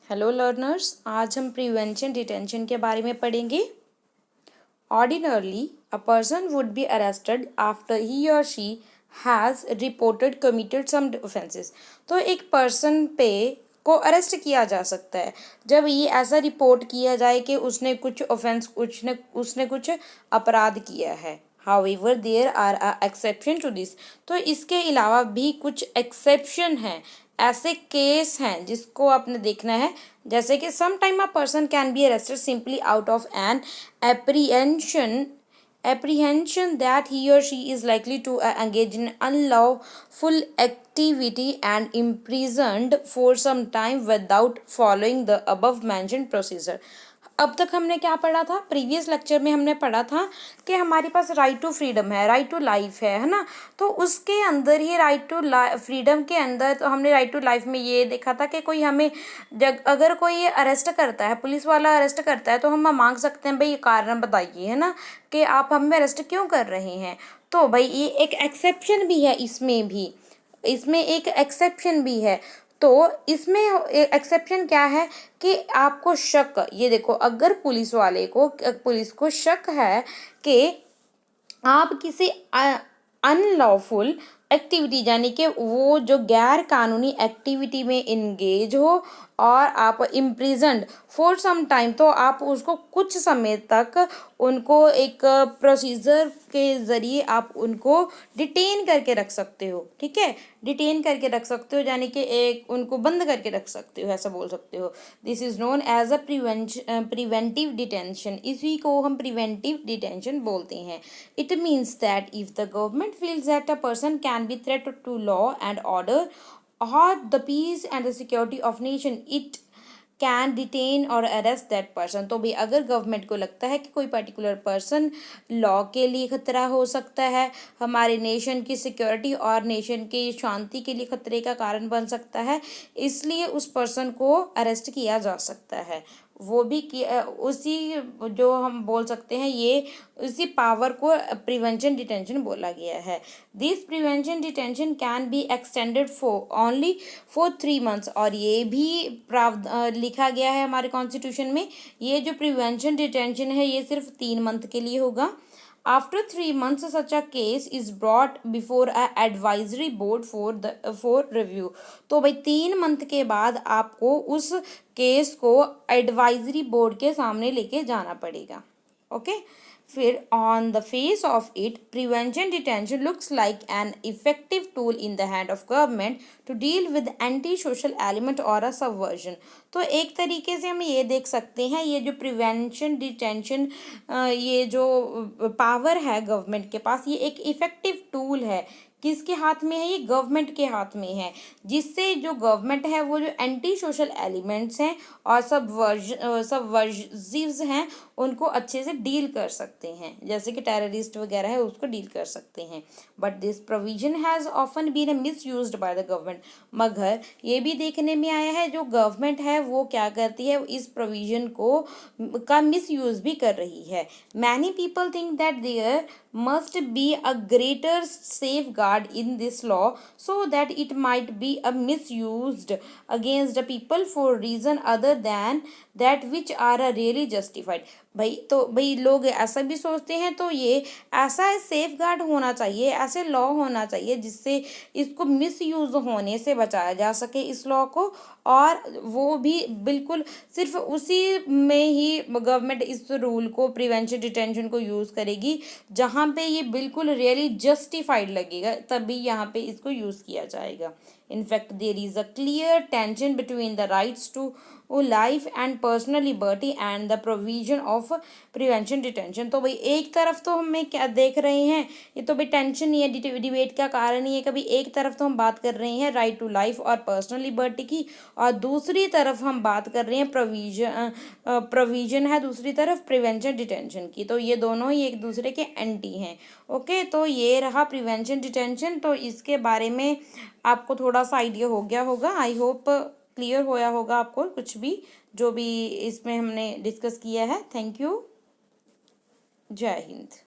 Hello learners, आज हम prevention detention के बारे में पढ़ेंगे। Ordinarily a person would be arrested after he or she has reported committed some offences. तो एक पर्सन पे को अरेस्ट किया जा सकता है जब ये ऐसा रिपोर्ट किया जाए कि उसने कुछ ऑफेंस उसने कुछ अपराध किया है। However, there are a exception to this। तो इसके अलावा भी कुछ एक्सेप्शन हैं, ऐसे केस हैं जिसको आपने देखना है। जैसे कि some time a person can be arrested simply out of an apprehension that he or she is likely to engage in unlawful activity and imprisoned for some time without following the above mentioned procedure। अब तक हमने क्या पढ़ा था? Previous lecture में हमने पढ़ा था कि हमारे पास राइट टू फ्रीडम है, राइट टू लाइफ है ना। तो उसके अंदर ही राइट टू फ्रीडम के अंदर तो हमने राइट टू लाइफ में ये देखा था कि कोई हमें अगर कोई अरेस्ट करता है, पुलिस वाला अरेस्ट करता है, तो हम मांग सकते हैं भाई ये कारण बताइए, है ना, कि आप हमें अरेस्ट क्यों कर रहे हैं। तो भाई ये एक एक्सेप्शन भी है, इसमें एक एक्सेप्शन भी है। तो इसमें एक्सेप्शन क्या है कि आपको शक, ये देखो, अगर पुलिस को शक है कि आप किसी अनलॉफुल एक्टिविटी यानी कि वो जो गैर कानूनी एक्टिविटी में इंगेज हो और आप इम्प्रिजन्ड फॉर सम टाइम, तो आप उसको कुछ समय तक उनको एक प्रोसीजर के ज़रिए आप उनको डिटेन करके रख सकते हो। ठीक है, डिटेन करके रख सकते हो यानी कि एक उनको बंद करके रख सकते हो, ऐसा बोल सकते हो। This is known as a preventive detention. इसी को हम प्रिवेंटिव डिटेंशन बोलते हैं। It means that if the government feels that a person can be threat to law and order or the peace and the security of nation, it can detain और arrest that person. तो भाई अगर government को लगता है कि कोई particular person law के लिए खतरा हो सकता है, हमारे नेशन की सिक्योरिटी और नेशन की शांति के लिए खतरे का कारण बन सकता है, इसलिए उस पर्सन को अरेस्ट किया जा सकता है। वो भी उसी जो हम बोल सकते हैं, ये उसी पावर को प्रिवेंशन डिटेंशन बोला गया है। This prevention detention can be extended only for 3 months। और ये भी लिखा गया है हमारे कॉन्स्टिट्यूशन में, ये जो प्रिवेंशन डिटेंशन है ये सिर्फ 3 month के लिए होगा। After 3 months, such a case is brought before a advisory board for review। तो भाई 3 month के बाद आपको उस केस को एडवाइजरी बोर्ड के सामने लेके जाना पड़ेगा। ओके, फिर on the face of it prevention detention looks like an effective tool in the hand of government to deal with anti social element और अ सबवर्जन। तो एक तरीके से हम ये देख सकते हैं, ये जो प्रिवेंशन डिटेंशन ये जो पावर है गवर्नमेंट के पास, ये एक इफेक्टिव टूल है। किसके हाथ में है? ये गवर्नमेंट के हाथ में है, जिससे जो गवर्नमेंट है वो जो एंटी सोशल एलिमेंट्स हैं और सबवर्जिव्स हैं उनको अच्छे से डील कर सकते हैं, जैसे कि टेररिस्ट वगैरह है उसको डील कर सकते हैं। But this provision has often been misused by the government. मगर ये भी देखने में आया है जो गवर्नमेंट है वो क्या करती है, इस प्रोविजन का मिस यूज भी कर रही है। Many people think that there must be a greater safeguard in this law so that it might be misused against the people for reason other than that which are really justified। भाई लोग ऐसा भी सोचते हैं, तो ये ऐसा safe guard होना चाहिए, ऐसे लॉ होना चाहिए जिससे इसको मिस यूज होने से बचाया जा सके इस लॉ को, और वो भी बिल्कुल सिर्फ उसी में ही गवर्नमेंट इस रूल को प्रिवेंशन डिटेंशन को यूज़ करेगी जहाँ पे ये बिल्कुल रियली जस्टिफाइड लगेगा, तभी यहाँ पे इसको यूज़ किया जाएगा। In fact, there is a clear tension between the rights to life and personal liberty and the provision of prevention detention। तो भाई एक तरफ तो हमें क्या देख रहे हैं, ये तो भाई टेंशन ही है, डिबेट का कारण ही है। कभी एक तरफ तो हम बात कर रहे हैं राइट टू लाइफ और पर्सनल लिबर्टी की, और दूसरी तरफ हम बात कर रहे हैं प्रोविजन है दूसरी तरफ प्रिवेंशन डिटेंशन की। तो ये दोनों ही एक दूसरे के एंटी हैं। ओके, तो ये रहा प्रिवेंशन डिटेंशन। तो इसके बारे में आपको थोड़ा सा आइडिया हो गया होगा। आई होप क्लियर होया होगा आपको कुछ भी जो भी इसमें हमने डिस्कस किया है। थैंक यू, जय हिंद।